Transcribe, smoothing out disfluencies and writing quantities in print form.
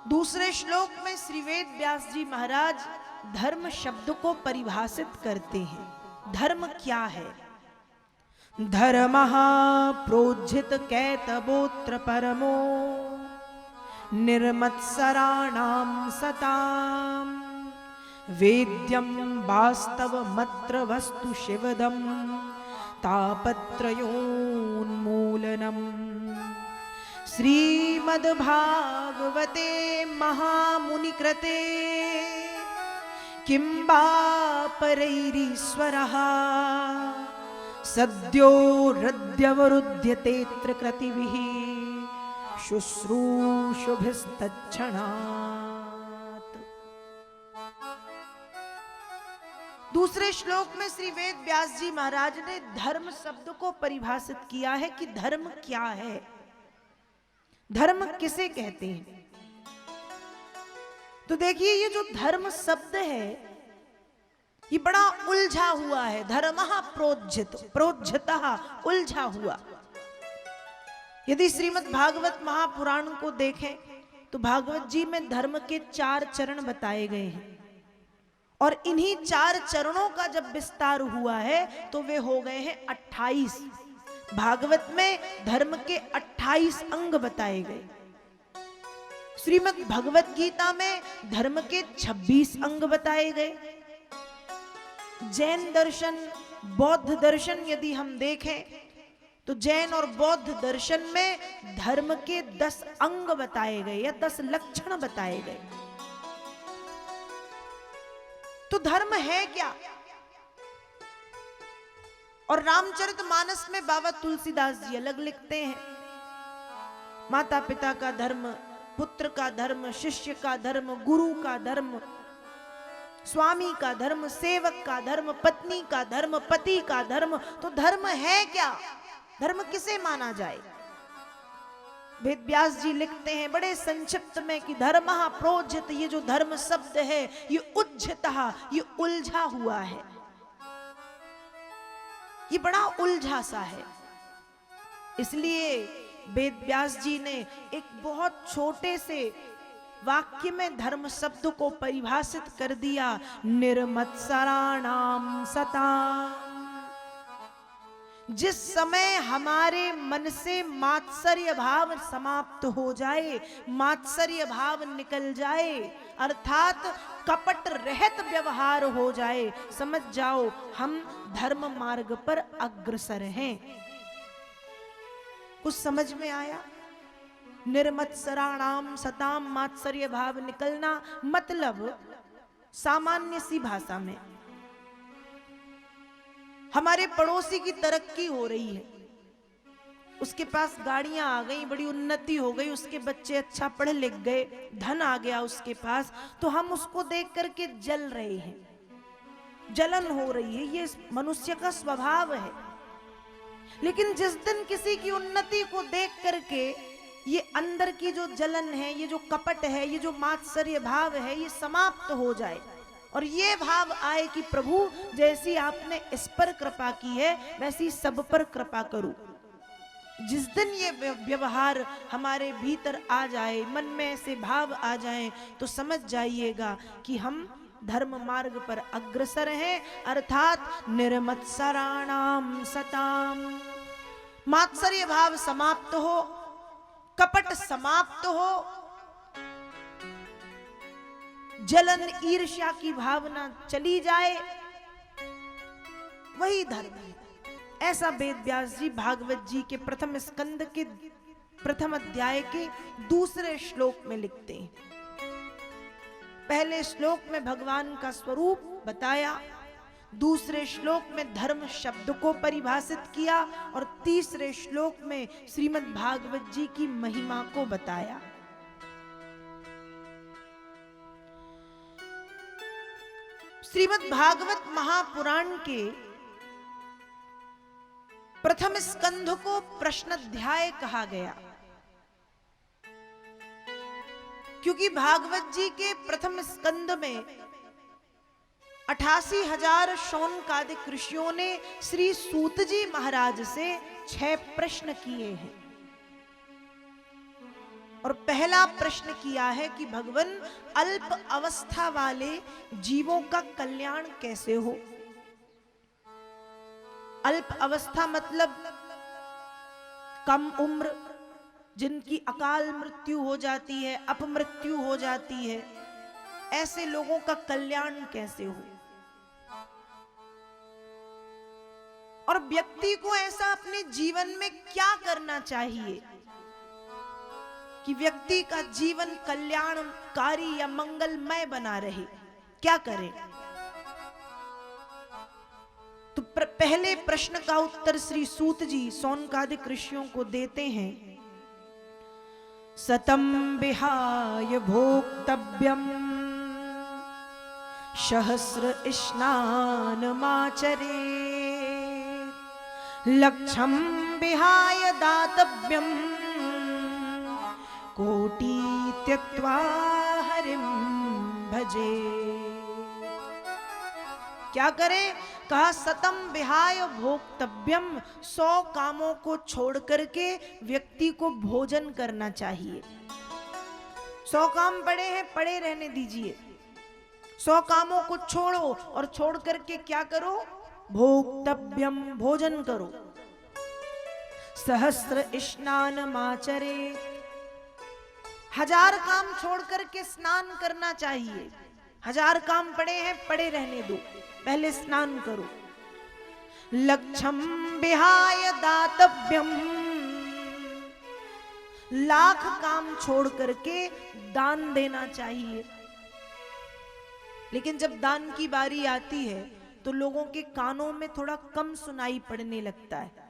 दूसरे श्लोक में श्री वेद व्यास जी महाराज धर्म शब्द को परिभाषित करते हैं। धर्म क्या है? धर्मः प्रोज्झित कैतवोत्र परमो निर्मत्सराणां सताम् वेद्यं वास्तवमत्र वस्तु शिवदं तापत्रयोन्मूलनम्। श्रीमद्भागवते महामुनिकृते किं वा परैरीश्वरः सद्यो हृद्यवरुध्यतेऽत्र कृतिभिः शुश्रूषुभिस्तच्छणात्। दूसरे श्लोक में श्री वेद व्यास जी महाराज ने धर्म शब्द को परिभाषित किया है कि धर्म क्या है, धर्म किसे कहते हैं। तो देखिए, ये जो धर्म शब्द है ये बड़ा उलझा हुआ है। धर्मः प्रोज्झित, प्रोज्झितः उलझा हुआ। यदि श्रीमद् भागवत महापुराण को देखें तो भागवत जी में धर्म के 4 चरण बताए गए हैं और इन्हीं 4 चरणों का जब विस्तार हुआ है तो वे हो गए हैं 28। भागवत में धर्म के 28 अंग बताए गए। श्रीमद् भगवत गीता में धर्म के 26 अंग बताए गए। जैन दर्शन, बौद्ध दर्शन यदि हम देखें तो जैन और बौद्ध दर्शन में धर्म के 10 अंग बताए गए या 10 लक्षण बताए गए। तो धर्म है क्या? और रामचरितमानस में बाबा तुलसीदास जी अलग लिखते हैं। माता पिता का धर्म, पुत्र का धर्म, शिष्य का धर्म, गुरु का धर्म, स्वामी का धर्म, सेवक का धर्म, पत्नी का धर्म, पति का धर्म। तो धर्म है क्या? धर्म किसे माना जाए? वेद व्यास जी लिखते हैं बड़े संक्षिप्त में कि धर्मः प्रोज्झित, ये जो धर्म शब्द है ये उज्झितः, ये उलझा हुआ है, ये बड़ा उलझा सा है। इसलिए वेद व्यास जी ने एक बहुत छोटे से वाक्य में धर्म शब्द को परिभाषित कर दिया, निर्मत्सराणां सताम्। जिस समय हमारे मन से मात्सर्य भाव समाप्त हो जाए, मात्सर्य भाव निकल जाए, अर्थात कपट रहित व्यवहार हो जाए, समझ जाओ हम धर्म मार्ग पर अग्रसर हैं। कुछ समझ में आया? निर्मत्सराणाम सताम, मात्सर्य भाव निकलना मतलब सामान्य सी भाषा में हमारे पड़ोसी की तरक्की हो रही है, उसके पास गाड़ियां आ गई, बड़ी उन्नति हो गई, उसके बच्चे अच्छा पढ़ लिख गए, धन आ गया उसके पास, तो हम उसको देख करके जल रहे हैं, जलन हो रही है। ये मनुष्य का स्वभाव है। लेकिन जिस दिन किसी की उन्नति को देख करके ये अंदर की जो जलन है, ये जो कपट है, ये जो मात्सर्य भाव है, ये समाप्त हो जाए और ये भाव आए कि प्रभु जैसी आपने इस पर कृपा की है वैसी सब पर कृपा करूं। जिस दिन ये व्यवहार हमारे भीतर आ जाए, मन में ऐसे भाव आ जाए, तो समझ जाइएगा कि हम धर्म मार्ग पर अग्रसर हैं, अर्थात निर्मत्सराणाम सताम। मात्सर्य भाव समाप्त हो, कपट समाप्त हो, जलन ईर्ष्या की भावना चली जाए, वही धर्म है। ऐसा वेद व्यास जी भागवत जी के प्रथम स्कंद के प्रथम अध्याय के 2 श्लोक में लिखते हैं। पहले श्लोक में भगवान का स्वरूप बताया, दूसरे श्लोक में धर्म शब्द को परिभाषित किया और तीसरे श्लोक में श्रीमद् भागवत जी की महिमा को बताया। श्रीमद् भागवत महापुराण के प्रथम स्कंध को प्रश्नाध्याय कहा गया, क्योंकि भागवत जी के प्रथम स्कंद में 88,000 शौनकादिक ऋषियों ने श्री सूत जी महाराज से 6 प्रश्न किए हैं और पहला प्रश्न किया है कि भगवान अल्प अवस्था वाले जीवों का कल्याण कैसे हो। अल्प अवस्था मतलब कम उम्र, जिनकी अकाल मृत्यु हो जाती है, अपमृत्यु हो जाती है, ऐसे लोगों का कल्याण कैसे हो। और व्यक्ति को ऐसा अपने जीवन में क्या करना चाहिए कि व्यक्ति का जीवन कल्याणकारी या मंगलमय बना रहे, क्या करें। तो पहले प्रश्न का उत्तर श्री सूत जी सौनकादिक ऋषियों को देते हैं। सतम विहाय भोक्तव्यम सहस्र स्नानमाचरे, लक्ष्यम विहाय दातव्यम कोटि त्यक्त्वा हरिं भजे। क्या करें, कहा सतम विहाय भोक्तव्यम, 100 कामों को छोड़ करके व्यक्ति को भोजन करना चाहिए। 100 काम पड़े हैं, पड़े रहने दीजिए, 100 कामों को छोड़ो और छोड़ करके क्या करो, भोक्तव्यम, भोजन करो। सहस्र स्नानमाचरे, 1000 काम छोड़ करके स्नान करना चाहिए। 1000 काम पड़े हैं, पड़े रहने दो, पहले स्नान करो। लक्ष्यम विहाय दातव्यम, 1,00,000 काम छोड़ करके दान देना चाहिए। लेकिन जब दान की बारी आती है तो लोगों के कानों में थोड़ा कम सुनाई पड़ने लगता है।